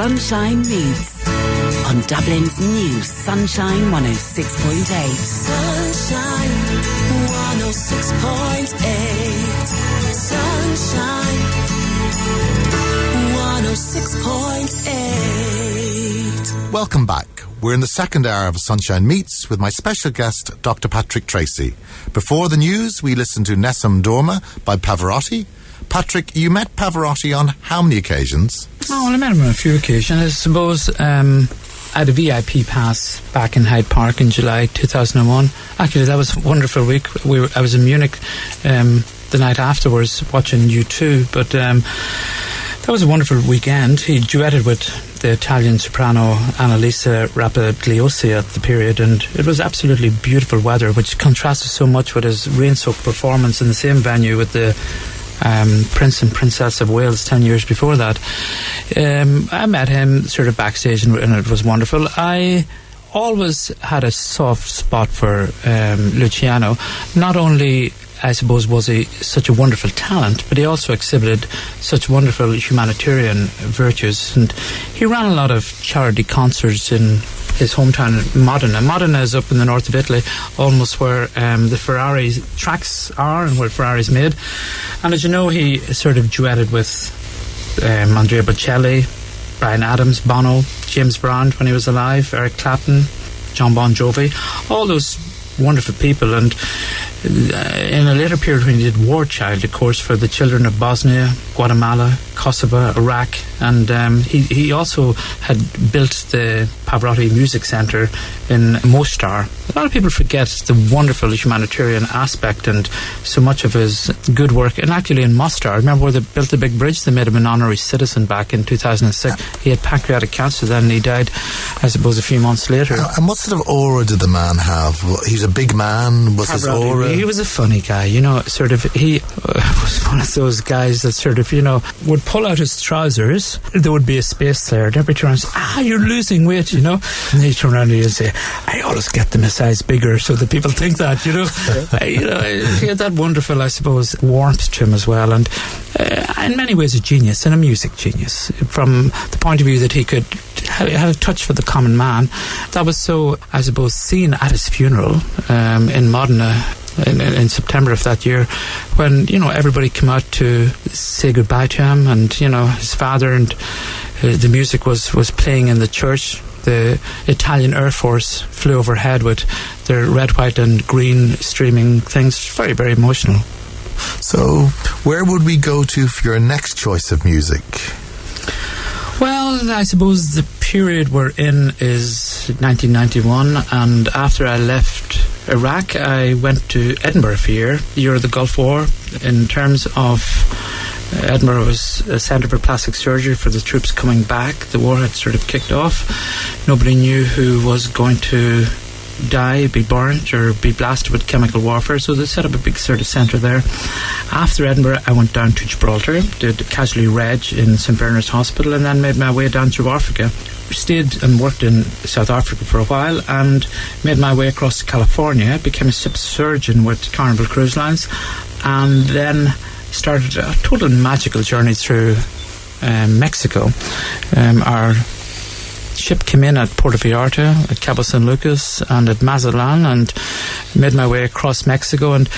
Sunshine Meets on Dublin's new Sunshine 106.8. Sunshine 106.8. Sunshine 106.8. Welcome back. We're in the second hour of Sunshine Meets with my special guest, Dr. Patrick Treacy. Before the news, we listened to Nessun Dorma by Pavarotti. Patrick, you met Pavarotti on how many occasions? Oh, well, I met him on a few occasions. I suppose I had a VIP pass back in Hyde Park in July 2001. Actually, that was a wonderful week. I was in Munich the night afterwards watching U2, but that was a wonderful weekend. He duetted with the Italian soprano Annalisa Rapagliosi at the period, and it was absolutely beautiful weather, which contrasted so much with his rain-soaked performance in the same venue with the Prince and Princess of Wales 10 years before that. I met him sort of backstage, and it was wonderful. I always had a soft spot for Luciano. Not only, I suppose, was he such a wonderful talent, but he also exhibited such wonderful humanitarian virtues, and he ran a lot of charity concerts in his hometown Modena. Modena is up in the north of Italy, almost where the Ferrari tracks are and where Ferrari's made. And as you know, he sort of duetted with Andrea Bocelli, Bryan Adams, Bono, James Brown when he was alive, Eric Clapton, John Bon Jovi, all those wonderful people. And in a later period when he did War Child, of course, for the children of Bosnia, Guatemala, Kosovo, Iraq, and he also had built the Pavarotti Music Centre in Mostar. A lot of people forget the wonderful humanitarian aspect and so much of his good work. And actually in Mostar, remember where they built the big bridge? They made him an honorary citizen back in 2006. He had pancreatic cancer then, and he died, I suppose, a few months later. And what sort of aura did the man have? He's a big man. Was his aura? He was a funny guy, you know, sort of. He was one of those guys that sort of, you know, would pull out his trousers. There would be a space there, and every turn and say, you're losing weight, you know. And he'd turn around and he'd say, I always get them a size bigger so that people think that, you know. He had that wonderful, I suppose, warmth to him as well, and in many ways a genius, and a music genius, from the point of view that he could have a touch for the common man. That was so, I suppose, seen at his funeral in Modena in September of that year, when, you know, everybody came out to say goodbye to him, and, you know, his father, and the music was playing in the church. The Italian Air Force flew overhead with their red, white and green streaming things. Very, very emotional. So where would we go to for your next choice of music? Well, I suppose the period we're in is 1991, and after I left Iraq, I went to Edinburgh for a year, the year of the Gulf War. In terms of Edinburgh was a centre for plastic surgery for the troops coming back. The war had sort of kicked off. Nobody knew who was going to die, be burnt or be blasted with chemical warfare, so they set up a big sort of centre there. After Edinburgh, I went down to Gibraltar, did casualty reg in St Bernard's Hospital, and then made my way down through Africa. Stayed and worked in South Africa for a while, and made my way across to California, became a ship surgeon with Carnival Cruise Lines, and then started a total magical journey through Mexico. Our ship came in at Puerto Vallarta, at Cabo San Lucas, and at Mazatlan, and made my way across Mexico, and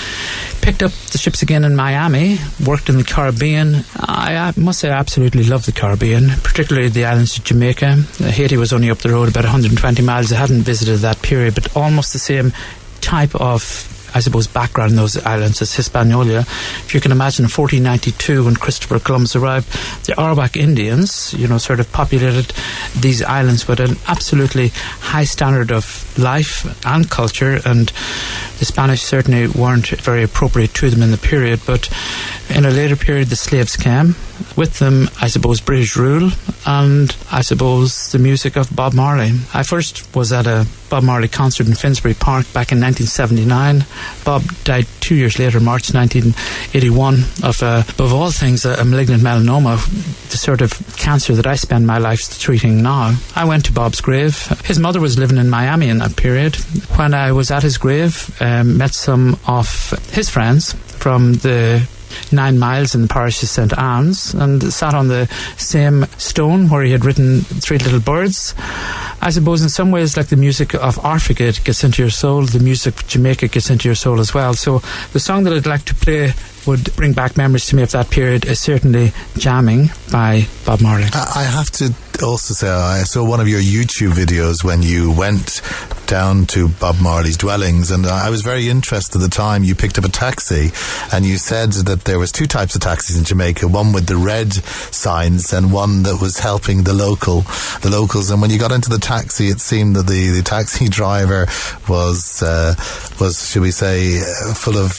picked up the ships again in Miami, worked in the Caribbean. I must say I absolutely love the Caribbean, particularly the islands of Jamaica. Haiti was only up the road about 120 miles. I hadn't visited that period, but almost the same type of, I suppose, background in those islands as Hispaniola. If you can imagine, in 1492, when Christopher Columbus arrived, the Arawak Indians, you know, sort of populated these islands with an absolutely high standard of life and culture, and the Spanish certainly weren't very appropriate to them in the period, but in a later period the slaves came. With them, I suppose, British rule, and I suppose the music of Bob Marley. I first was at a Bob Marley concert in Finsbury Park back in 1979. Bob died 2 years later, March 1981, of, above all things, a malignant melanoma, the sort of cancer that I spend my life treating now. I went to Bob's grave. His mother was living in Miami in that period. When I was at his grave, met some of his friends from the 9 miles in the parish of St. Anne's, and sat on the same stone where he had written Three Little Birds. I suppose in some ways, like the music of Africa, it gets into your soul, the music of Jamaica gets into your soul as well. So the song that I'd like to play would bring back memories to me of that period is certainly Jammin by Bob Marley. I have to also say, I saw one of your YouTube videos when you went down to Bob Marley's dwellings, and I was very interested at the time. You picked up a taxi and you said that there was 2 types of taxis in Jamaica, one with the red signs and one that was helping the locals. And when you got into the taxi, it seemed that the taxi driver was should we say full of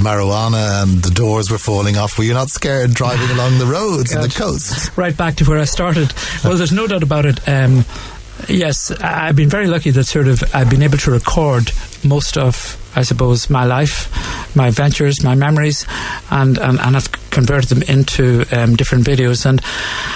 marijuana, and the doors were falling off. Were you not scared driving along the roads and the coast? Right back to where I started. Well, there's no doubt about it. Yes, I've been very lucky that I've been able to record most of, I suppose, my life, my adventures, my memories, and I've converted them into different videos. And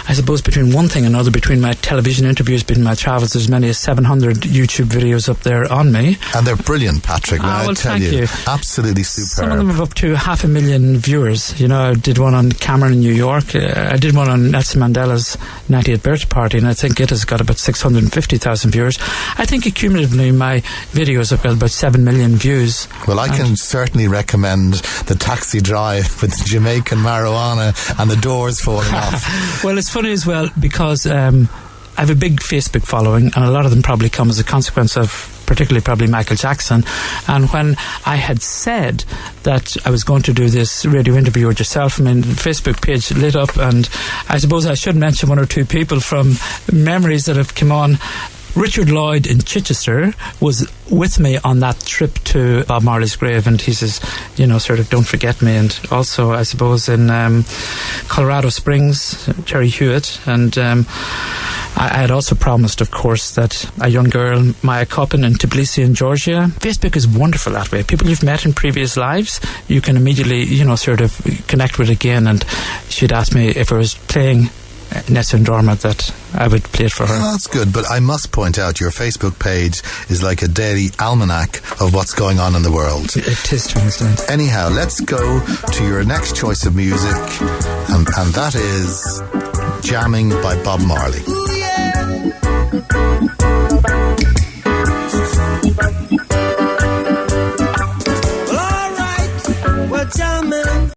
I suppose between one thing and another, between my television interviews, between my travels, there's as many as 700 YouTube videos up there on me. And they're brilliant, Patrick. Well, thank you. Absolutely superb. Some of them have up to 500,000 viewers. You know, I did one on Cameron in New York. I did one on Nelson Mandela's 90th birthday party, and I think it has got about 650,000 viewers. I think accumulatively my videos have got about 7 million views. Well, I can certainly recommend the taxi drive with the Jamaican marijuana and the doors falling off. Well, it's funny as well because I have a big Facebook following, and a lot of them probably come as a consequence of particularly probably Michael Jackson. And when I had said that I was going to do this radio interview with yourself, I mean, the Facebook page lit up, and I suppose I should mention 1 or 2 people from memories that have come on. Richard Lloyd in Chichester was with me on that trip to Bob Marley's grave, and he says, you know, sort of, don't forget me. And also, I suppose, in Colorado Springs, Terry Hewitt, and I had also promised, of course, that a young girl, Maya Coppin in Tbilisi in Georgia. Facebook is wonderful that way. People you've met in previous lives, you can immediately, you know, sort of connect with again. And she'd asked me if I was playing Nessa and Dorma, that I would play it for her. Oh, that's good, but I must point out your Facebook page is like a daily almanac of what's going on in the world. It is to an extent. Anyhow, let's go to your next choice of music, and that is Jammin by Bob Marley. Ooh, yeah.